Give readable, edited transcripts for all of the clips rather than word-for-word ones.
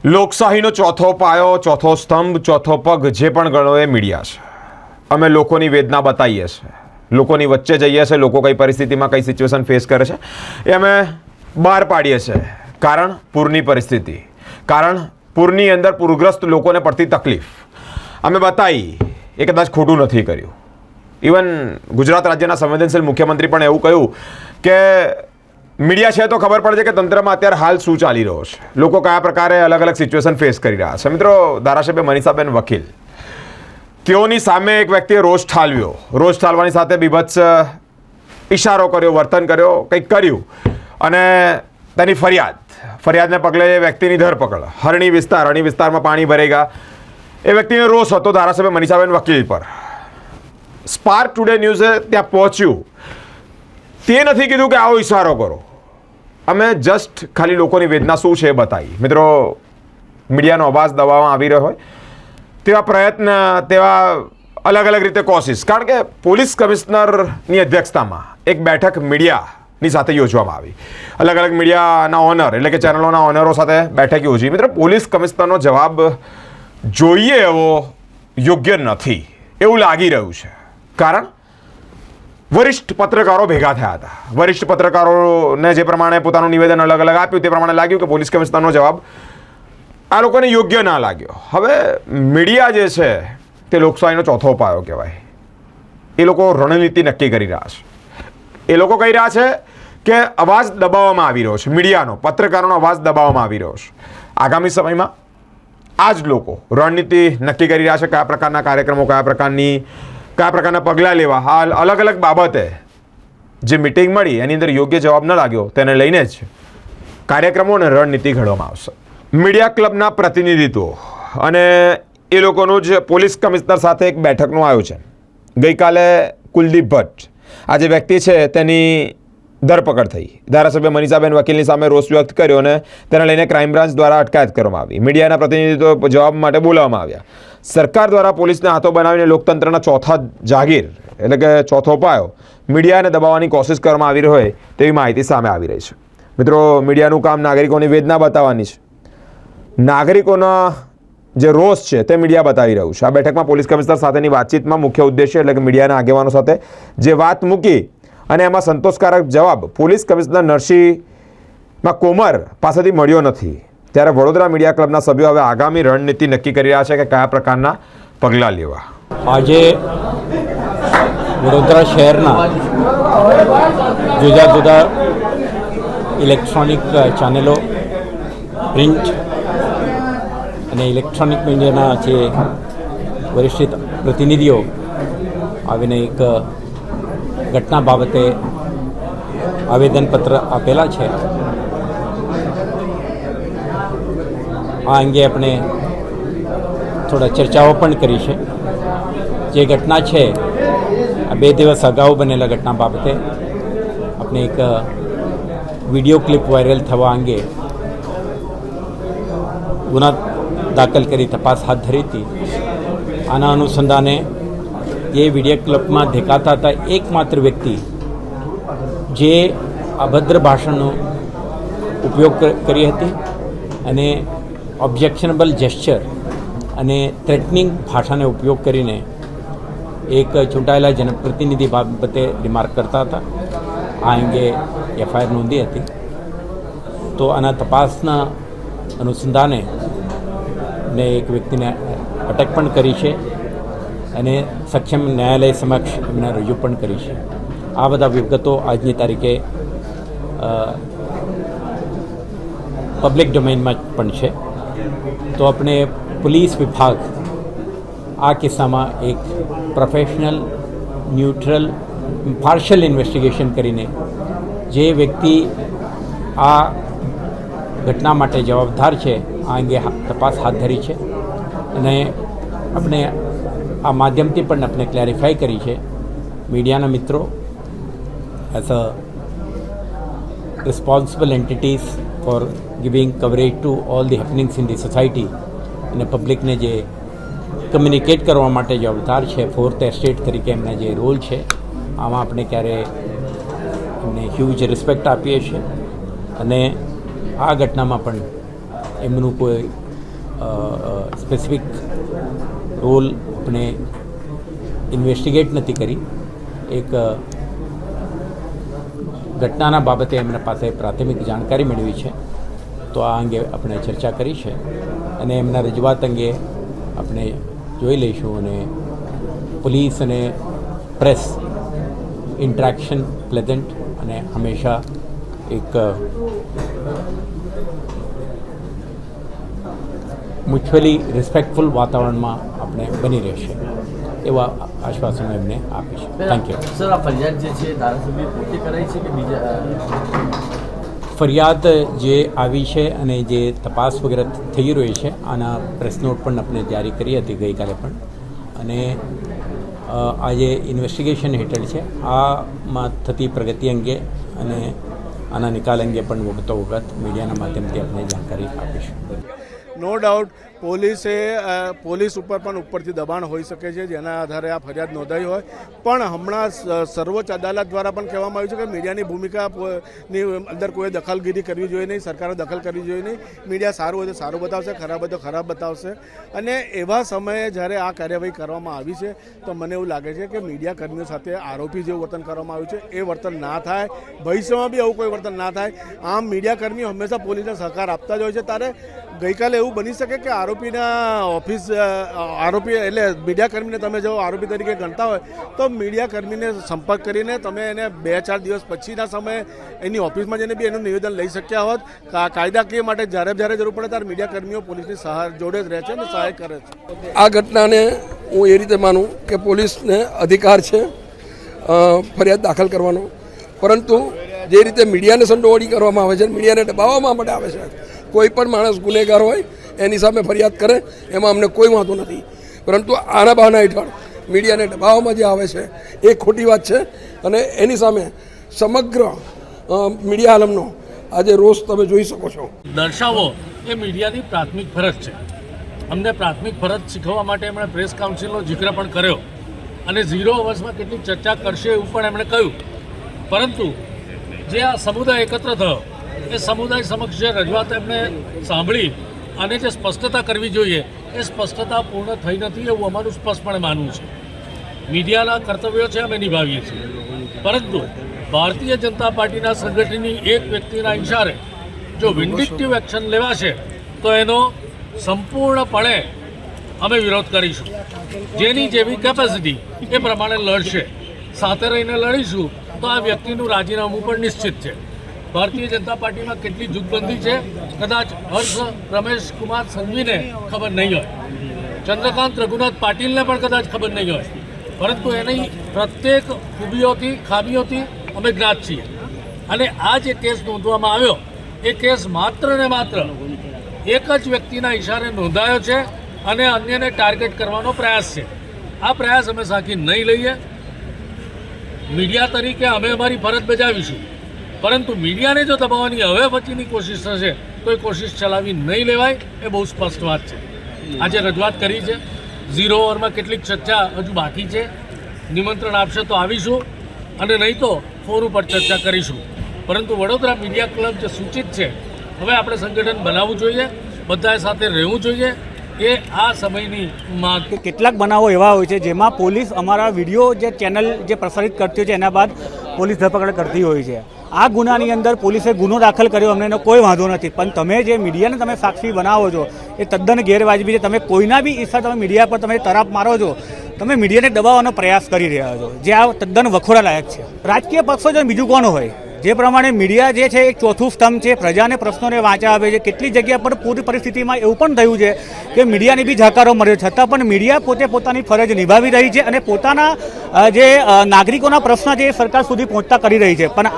લોકશાહીનો ચોથો પાયો, ચોથો સ્તંભ, ચોથો પગ જે પણ ગણો એ મીડિયા છે. અમે લોકોની વેદના બતાવીએ છીએ, લોકોની વચ્ચે જઈએ છીએ, લોકો કઈ પરિસ્થિતિમાં કઈ સિચ્યુએશન ફેસ કરે છે એ અમે બહાર પાડીએ છીએ. કારણ પૂરની પરિસ્થિતિ, કારણ પૂરની અંદર પૂરગ્રસ્ત લોકોને પડતી તકલીફ અમે બતાવી. એ કદાચ ખોટું નથી કર્યું. ઇવન ગુજરાત રાજ્યના સંવેદનશીલ મુખ્યમંત્રી પણ એવું કહ્યું કે મીડિયા છે તો ખબર પડે છે કે તંત્રમાં અત્યારે હાલ શું ચાલી રહ્યો છે, લોકો કયા પ્રકારે અલગ અલગ સિચ્યુએશન ફેસ કરી રહ્યા છે. મિત્રો, ધારાસભ્ય મનીષાબેન વકીલ, તેઓની સામે એક વ્યક્તિએ રોષ ઠાલવ્યો. રોષ ઠાલવાની સાથે બીભત્સ ઇશારો કર્યો, વર્તન કર્યો, કંઈક કર્યું અને તેની ફરિયાદને પગલે એ વ્યક્તિની ધરપકડ. હરણી વિસ્તારમાં પાણી ભરાઈ ગયા. એ વ્યક્તિનો રોષ હતો ધારાસભ્ય મનીષાબેન વકીલ પર. સ્પાર્ક ટુડે ન્યૂઝે ત્યાં પહોંચ્યું. તે નથી કીધું કે આવો ઇશારો કરો. અમે જસ્ટ ખાલી લોકોની વેદના શું છે એ બતાવી. મિત્રો, મીડિયાનો અવાજ દબાવવામાં આવી રહ્યો હોય તેવા પ્રયત્ન, તેવા અલગ અલગ રીતે કોશિશ. કારણ કે પોલીસ કમિશનરની અધ્યક્ષતામાં એક બેઠક મીડિયાની સાથે યોજવામાં આવી. અલગ અલગ મીડિયાના ઓનર એટલે કે ચેનલોના ઓનરો સાથે બેઠક યોજી. મિત્રો, પોલીસ કમિશનરનો જવાબ જોઈએ એવો યોગ્ય નથી એવું લાગી રહ્યું છે. કારણ વરિષ્ઠ પત્રકારો ભેગા થયા હતા. વરિષ્ઠ પત્રકારોને જે પ્રમાણે પોતાનું નિવેદન અલગ અલગ આપ્યું તે પ્રમાણે લાગ્યું કે પોલીસ કમિશનરનો જવાબ આ લોકોને યોગ્ય ના લાગ્યો. હવે મીડિયા જે છે તે લોકશાહીનો ચોથો પાયો કહેવાય. એ લોકો રણનીતિ નક્કી કરી રહ્યા છે. એ લોકો કહી રહ્યા છે કે અવાજ દબાવવામાં આવી રહ્યો છે, મીડિયાનો, પત્રકારોનો અવાજ દબાવવામાં આવી રહ્યો છે. આગામી સમયમાં આ જ લોકો રણનીતિ નક્કી કરી રહ્યા છે, કયા પ્રકારના કાર્યક્રમો, કયા પ્રકારના પગલાં લેવા. હાલ અલગ અલગ બાબતે જે મિટિંગ મળી એની અંદર યોગ્ય જવાબ ન લાગ્યો તેને લઈને જ કાર્યક્રમો અને રણનીતિ ઘડવામાં આવશે. મીડિયા ક્લબના પ્રતિનિધિત્વ અને એ લોકોનું જ પોલીસ કમિશનર સાથે એક બેઠકનું આયોજન. ગઈકાલે કુલદીપ ભટ્ટ, આ જે વ્યક્તિ છે તેની ધરપકડ થઈ. ધારાસભ્ય મનીષાબેન વકીલની સામે રોષ વ્યક્ત કર્યો અને તેને લઈને ક્રાઇમ બ્રાન્ચ દ્વારા અટકાયત કરવામાં આવી. મીડિયાના પ્રતિનિધિત્વ જવાબ માટે બોલાવવામાં આવ્યા. સરકાર દ્વારા પોલીસને હાથો બનાવીને લોકતંત્રના ચોથા જાગીર એટલે કે ચોથો પાયો મીડિયાને દબાવવાની કોશિશ કરવામાં આવી રહી હોય તેવી માહિતી સામે આવી રહી છે. મિત્રો, મીડિયાનું કામ નાગરિકોની વેદના બતાવવાની છે. નાગરિકોના જે રોષ છે તે મીડિયા બતાવી રહ્યું છે. આ બેઠકમાં પોલીસ કમિશનર સાથેની વાતચીતમાં મુખ્ય ઉદ્દેશ્ય એટલે કે મીડિયાના આગેવાનો સાથે જે વાત મૂકી અને એમાં સંતોષકારક જવાબ પોલીસ કમિશનર નરસિંહ કોમર પાસેથી મળ્યો નથી. ત્યારે વડોદરા મીડિયા ક્લબના સભ્યો હવે આગામી રણનીતિ નક્કી કરી રહ્યા છે કે કયા પ્રકારના પગલાં લેવા. આજે વડોદરા શહેરના જુદા જુદા ઇલેક્ટ્રોનિક ચેનલો, પ્રિન્ટ અને ઇલેક્ટ્રોનિક મીડિયાના જે વરિષ્ઠ પ્રતિનિધિઓ આવીને એક ઘટના બાબતે આવેદનપત્ર આપેલા છે. આ અંગે આપણે થોડા ચર્ચાઓ પણ કરી છે. જે ઘટના છે આ 2 દિવસ અગાઉ બનેલા ઘટના બાબતે આપણે એક વિડીયો ક્લિપ વાયરલ થવા અંગે ગુના દાખલ કરી તપાસ હાથ ધરી હતી. આના અનુસંધાને એ વિડીયો ક્લિપમાં દેખાતા હતા એકમાત્ર વ્યક્તિ જે અભદ્ર ભાષાનો ઉપયોગ કરી હતી અને ઓબ્જેક્શનેબલ જેસ્ચર અને થ્રેટનિંગ ભાષાને ઉપયોગ કરીને એક ચૂંટાયેલા જનપ્રતિનિધિ બાબતે રિમાર્ક કરતા હતા. આ અંગે એફઆઈઆર નોંધી હતી. તો આના તપાસના અનુસંધાને ને એક વ્યક્તિને અટક પણ કરી છે અને સક્ષમ ન્યાયાલય સમક્ષ એમને રજૂ પણ કરી છે. આ બધા વિગતો આજની તારીખે પબ્લિક ડોમેઇનમાં પણ છે. તો આપણે પોલીસ વિભાગ આ કિસ્સામાં એક પ્રોફેશનલ, ન્યુટ્રલ, પાર્શિયલ ઇન્વેસ્ટિગેશન કરીને જે વ્યક્તિ આ ઘટના માટે જવાબદાર છે આ અંગે તપાસ હાથ ધરી છે. અને આપણે આ માધ્યમથી પણ આપણે ક્લેરિફાઈ કરી છે. મીડિયાના મિત્રો as a responsible entities for giving coverage to all the happenings in the society અને પબ્લિકને જે કમ્યુનિકેટ કરવા માટે જવાબદાર છે, ફોર્થ એસ્ટેટ તરીકે એમના જે રોલ છે આમાં આપણે ક્યારે એમને હ્યુજ રિસ્પેક્ટ આપીએ છીએ. અને આ ઘટનામાં પણ એમનું કોઈ સ્પેસિફિક રોલ આપણે ઇન્વેસ્ટિગેટ નથી કરી. એક ઘટનાના બાબતે એમના પાસે પ્રાથમિક જાણકારી મેળવી છે, તો આ અંગે આપણે ચર્ચા કરી છે અને એમના રજૂઆત અંગે આપણે જોઈ લઈશું. અને પોલીસ અને પ્રેસ ઇન્ટરેક્શન પ્લેઝન્ટ અને હંમેશા એક મ્યુચ્યુઅલી રિસ્પેક્ટફુલ વાતાવરણમાં આપણે બની રહેશે એવા આશ્વાસનો એમને આપીશું. Thank you. સર, આ ફરિયાદ જે છે ધારાસભ્ય પોતે કરાઈ છે કે બીજા? ફરિયાદ જે આવી છે અને જે તપાસ વગેરે થઈ રહી છે, આના પ્રેસ નોટ પણ આપણે જારી કરી હતી ગઈકાલે પણ. અને આજે ઇન્વેસ્ટિગેશન હેઠળ છે. આમાં થતી પ્રગતિ અંગે અને આના નિકાલ અંગે પણ વખતો વખત મીડિયાના માધ્યમથી આપણે જાણકારી આપીશું. નો ડાઉટ પોલીસ ઉપર પણ ઉપરથી દબાણ હોઈ શકે છે, જેના આધારે આ ફરિયાદ નોંધાઈ હોય. પણ હમણાં સર્વોચ્ચ અદાલત દ્વારા પણ કહેવામાં આવ્યું છે કે મીડિયાની ભૂમિકાની અંદર કોઈ દખલગીરી કરવી જોઈએ નહીં, સરકારે દખલ કરવી જોઈએ નહીં. મીડિયા સારું હોય તો સારું બતાવશે, ખરાબ હોય તો ખરાબ બતાવશે. અને એવા સમયે જ્યારે આ કાર્યવાહી કરવામાં આવી છે તો મને એવું લાગે છે કે મીડિયા કર્મીઓ સાથે આરોપી જેવું વર્તન કરવામાં આવ્યું છે એ વર્તન ના થાય, ભવિષ્યમાં બી આવું કોઈ વર્તન ના થાય. આમ મીડિયા કર્મીઓ હંમેશા પોલીસને સહકાર આપતા જ હોય છે. ત્યારે ગઈકાલે એવું બની શકે કે આરોપી એટલે મીડિયાકર્મીને તમે જો આરોપી તરીકે ગણતા હોય તો મીડિયાકર્મીને સંપર્ક કરીને તમે એને 2-4 દિવસ પછીના સમયે એની ઓફિસમાં જઈને બી એનું નિવેદન લઈ શક્યા હોત. કાયદાકીય માટે જ્યારે જરૂર પડે ત્યારે મીડિયાકર્મીઓ પોલીસની જોડે જ રહે છે અને સહાય કરે છે. આ ઘટનાને હું એ રીતે માનું કે પોલીસને અધિકાર છે ફરિયાદ દાખલ કરવાનો, પરંતુ જે રીતે મીડિયાને સંડોવણી કરવામાં આવે છે, મીડિયાને દબાવવામાં માટે આવે છે, કોઈ પણ માણસ ગુનેગાર હોય એની સામે ફરિયાદ કરે એમાં અમને કોઈ વાંધો નથી. પરંતુ આના બહાના હેઠળ મીડિયાને દબાવવામાં જે આવે છે એ ખોટી વાત છે. અને એની સામે સમગ્ર મીડિયા આલમનો આજે રોષ તમે જોઈ શકો છો. દર્શાવો એ મીડિયાની પ્રાથમિક ફરજ છે. અમને પ્રાથમિક ફરજ શીખવવા માટે એમણે પ્રેસ કાઉન્સિલનો જિક્ર પણ કર્યો અને 0 અવર્સમાં કેટલી ચર્ચા કરશે એવું પણ એમણે કહ્યું. પરંતુ જે આ સમુદાય એકત્ર થયો એ સમુદાય સમક્ષ જે રજૂઆત એમને સાંભળી અને જે સ્પષ્ટતા કરવી જોઈએ એ સ્પષ્ટતા પૂર્ણ થઈ નથી એવું અમારું સ્પષ્ટપણે માનવું છે. મીડિયાના કર્તવ્યો છે અમે નિભાવીએ છીએ, પરંતુ ભારતીય જનતા પાર્ટીના સંગઠનની એક વ્યક્તિના ઇશારે જો વિન્ડિક્ટિવ એક્શન લેવાશે તો એનો સંપૂર્ણપણે અમે વિરોધ કરીશું. જેની જેવી કેપેસિટી એ પ્રમાણે લડશે, સાથે રહીને લડીશું તો આ વ્યક્તિનું રાજીનામું પણ નિશ્ચિત છે. ભારતીય જનતા પાર્ટીમાં કેટલી જૂથબંધી છે કદાચ હર્ષ રમેશ કુમાર સંઘવીને ખબર નહીં હોય, ચંદ્રકાંત રઘુનાથ પાટીલને પણ કદાચ ખબર નહીં હોય, પરંતુ એની પ્રત્યેક ખૂબીઓથી ખામીઓથી અમે જ્ઞાત છીએ. અને આ જે કેસ નોંધવામાં આવ્યો એ કેસ માત્ર ને માત્ર એક જ વ્યક્તિના ઇશારે નોંધાયો છે અને અન્યને ટાર્ગેટ કરવાનો પ્રયાસ છે. આ પ્રયાસ અમે સાખી નહીં લઈએ. મીડિયા તરીકે અમે અમારી ફરજ બજાવીશું, પરંતુ મીડિયાને જો દબાવવાની હવે પછીની કોશિશ થશે તો એ કોશિશ ચલાવી નહીં લેવાય. એ બહુ સ્પષ્ટ વાત છે. આજે રજૂઆત કરી છે, 0 અવરમાં કેટલીક ચર્ચા હજુ બાકી છે. નિમંત્રણ આપશે તો આવીશું અને નહીં તો ફોન ઉપર ચર્ચા કરીશું. પરંતુ વડોદરા મીડિયા ક્લબ જે સૂચિત છે, હવે આપણે સંગઠન બનાવવું જોઈએ, બધાએ સાથે રહેવું જોઈએ. એ આ સમયની માંગ. કેટલાક બનાવો એવા હોય છે જેમાં પોલીસ અમારા વિડીયો જે ચેનલ જે પ્રસારિત કરતી હોય છે એના બાદ પોલીસ ધરપકડ કરતી હોય છે. આ ગુનાની અંદર પોલીસે ગુનો દાખલ કર્યો, અમને એનો કોઈ વાંધો નથી. પણ તમે જે મીડિયાને તમે સાક્ષી બનાવો છો એ તદ્દન ગેરવાજબી છે. તમે કોઈના બી ઈચ્છા તમે મીડિયા પર તમે તરાપ મારો છો, તમે મીડિયાને દબાવવાનો પ્રયાસ કરી રહ્યા છો, જે આ તદ્દન વખોડા લાયક છે. રાજકીય પક્ષો જો બીજું કોણ હોય, જે પ્રમાણે મીડિયા જે છે એક ચોથું સ્તંભ છે, પ્રજાને પ્રશ્નોને વાંચા આપે છે. કેટલી જગ્યા પર પૂરી પરિસ્થિતિમાં એવું પણ થયું છે કે મીડિયાને બી જાકારો મળ્યો, છતાં પણ મીડિયા પોતે પોતાની ફરજ નિભાવી રહી છે અને પોતાના જે નાગરિકોના પ્રશ્ન છે એ સરકાર સુધી પહોંચતા કરી રહી છે. પણ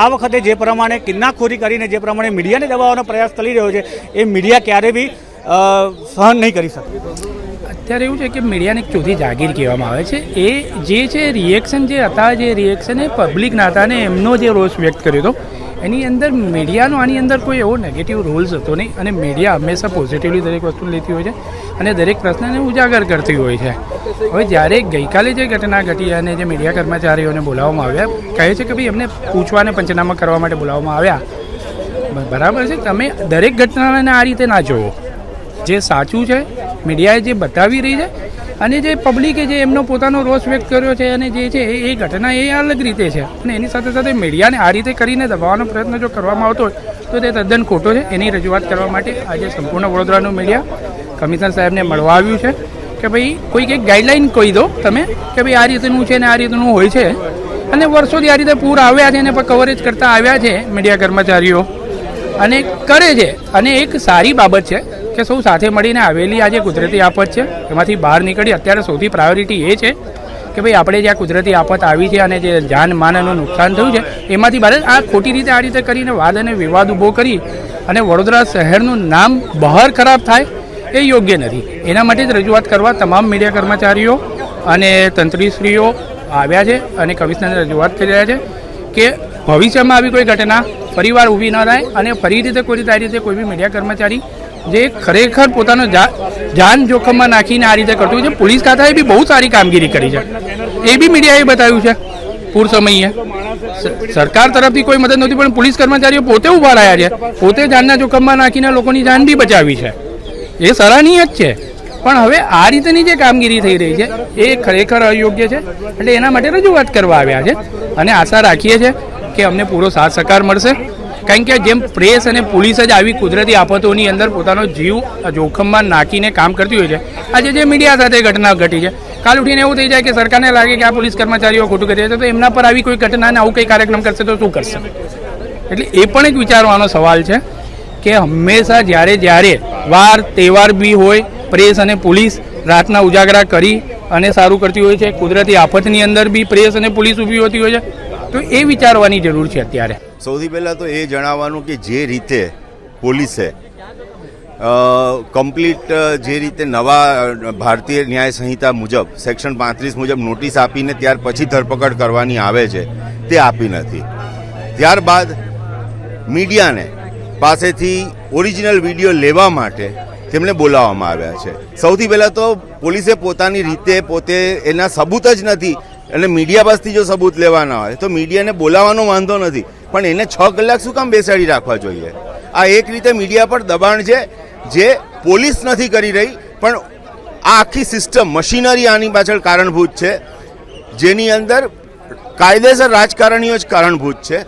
આ વખતે જે પ્રમાણે કિન્નાખોરી કરીને જે પ્રમાણે મીડિયાને દબાવવાનો પ્રયાસ કરી રહ્યો છે એ મીડિયા ક્યારે બી સહન નહીં કરી શકે. અત્યારે એવું છે કે મીડિયાને એક ચોથી જાગીર કહેવામાં આવે છે. એ જે છે રિએક્શન જે હતા, જે રિએક્શન એ પબ્લિકના હતા અને એમનો જે રોષ વ્યક્ત કર્યો હતો એની અંદર મીડિયાનો આની અંદર કોઈ એવો નેગેટિવ રોલ્સ હતો નહીં. અને મીડિયા હંમેશા પોઝિટિવલી દરેક વસ્તુ લેતી હોય છે અને દરેક પ્રશ્નને ઉજાગર કરતી હોય છે. હવે જ્યારે ગઈકાલે જે ઘટના ઘટી અને જે મીડિયા કર્મચારીઓને બોલાવવામાં આવ્યા, કહે છે કે ભાઈ એમને પૂછવાને પંચનામા કરવા માટે બોલાવવામાં આવ્યા. બરાબર છે, તમે દરેક ઘટનાને આ રીતે ના જોવો. જે સાચું છે મીડિયાએ જે બતાવી રહી છે અને જે પબ્લિકે જે એમનો પોતાનો રોષ વ્યક્ત કર્યો છે અને જે છે એ ઘટના એ અલગ રીતે છે અને એની સાથે સાથે મીડિયાને આ રીતે કરીને દબાવવાનો પ્રયત્ન જો કરવામાં આવતો હોય તો તે તદ્દન ખોટો છે. એની રજૂઆત કરવા માટે આજે સંપૂર્ણ વડોદરાનું મીડિયા કમિશનર સાહેબને મળવા આવ્યું છે કે ભાઈ કોઈક એક ગાઈડલાઈન કહી દો તમે કે ભાઈ આ રીતનું છે ને આ રીતનું હોય છે. અને વર્ષોથી આ રીતે પૂર આવ્યા છે અને કવરેજ કરતા આવ્યા છે મીડિયા કર્મચારીઓ અને કરે છે. અને એક સારી બાબત છે કે સૌ સાથે મળીને આવેલી આજે કુદરતી આફત છે એમાંથી બહાર નીકળી. અત્યારે સૌથી પ્રાયોરિટી એ છે કે ભાઈ આપણે જે આ કુદરતી આફત આવી છે અને જે જાનમાનનું નુકસાન થયું છે એમાંથી બહાર આ ખોટી રીતે આ રીતે કરીને વાદ અને વિવાદ ઊભો કરી અને વડોદરા શહેરનું નામ બહાર ખરાબ થાય એ યોગ્ય નથી. એના માટે જ રજૂઆત કરવા તમામ મીડિયા કર્મચારીઓ અને તંત્રીશ્રીઓ આવ્યા છે અને કમિશનરને રજૂઆત કરી રહ્યા છે કે ભવિષ્યમાં આવી કોઈ ઘટના ફરીવાર ઊભી ન થાય અને ફરી રીતે કોઈ રીતે આ રીતે કોઈ બી મીડિયા કર્મચારી જે ખરેખર પોતાનો જાન જોખમમાં નાખીને આ રીતે કરતું છે. પોલીસ ખાતાએ બી બહુ સારી કામગીરી કરી છે એ બી મીડિયાએ બતાવ્યું છે પૂર સમયે. સરકાર તરફથી કોઈ મદદ નહોતી પણ પોલીસ કર્મચારીઓ પોતે ઊભા રહ્યા છે, પોતે જાનના જોખમમાં નાખીને લોકોની જાન બી બચાવી છે. એ સરાહનીય જ છે. પણ હવે આ રીતની જે કામગીરી થઈ રહી છે એ ખરેખર અયોગ્ય છે. એટલે એના માટે રજૂઆત કરવા આવ્યા છે અને આશા રાખીએ છીએ કે અમને પૂરો સાથ સહકાર મળશે. કારણ કે જેમ પ્રેસ અને પોલીસ જ આવી કુદરતી આફતોની અંદર પોતાનો જીવ જોખમમાં નાખીને કામ કરતી હોય છે, આજે જે મીડિયા સાથે ઘટના ઘટી છે, કાલ ઉઠીને એવું થઈ જાય કે સરકારને લાગે કે આ પોલીસ કર્મચારીઓ ખોટું કરી રહ્યા છે તો એમના પર આવી કોઈ ઘટનાને આવું કંઈ કાર્યક્રમ કરશે તો શું કરશે. એટલે એ પણ એક વિચારવાનો સવાલ છે કે હંમેશા જ્યારે વાર તહેવાર બી હોય પ્રેસ અને પોલીસ રાતના ઉજાગરા કરી અને સારું કરતી હોય છે. કુદરતી આફતની અંદર બી પ્રેસ અને પોલીસ ઊભી હોતી હોય છે. તો એ વિચારવાની જરૂર છે અત્યારે. સૌથી પહેલાં તો એ જણાવવાનું કે જે રીતે પોલીસે કમ્પ્લીટ જે રીતે નવા ભારતીય ન્યાય સંહિતા મુજબ સેક્શન 35 મુજબ નોટિસ આપીને ત્યાર પછી ધરપકડ કરવાની આવે છે તે આપી નથી. ત્યારબાદ મીડિયાને પાસેથી ઓરિજિનલ વિડીયો લેવા માટે તેમને બોલાવવામાં આવ્યા છે. સૌથી પહેલાં તો પોલીસે પોતાની રીતે પોતે એના સબૂત જ નથી અને મીડિયા પાસેથી જો સબૂત લેવાના હોય તો મીડિયાને બોલાવવાનો વાંધો નથી, પણ એને 6 કલાક શું કામ બેસાડી રાખવા જોઈએ? આ એક રીતે મીડિયા પર દબાણ છે જે પોલીસ નથી કરી રહી, પણ આ આખી સિસ્ટમ મશીનરી આની પાછળ કારણભૂત છે, જેની અંદર કાયદેસર રાજકારણીઓ જ કારણભૂત છે.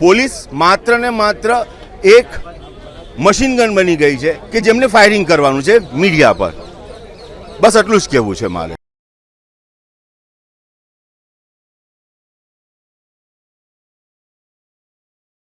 પોલીસ માત્ર ને માત્ર એક મશીન ગન બની ગઈ છે કે જેમને ફાયરિંગ કરવાનું છે મીડિયા પર. બસ એટલું જ કહેવું છે મારે.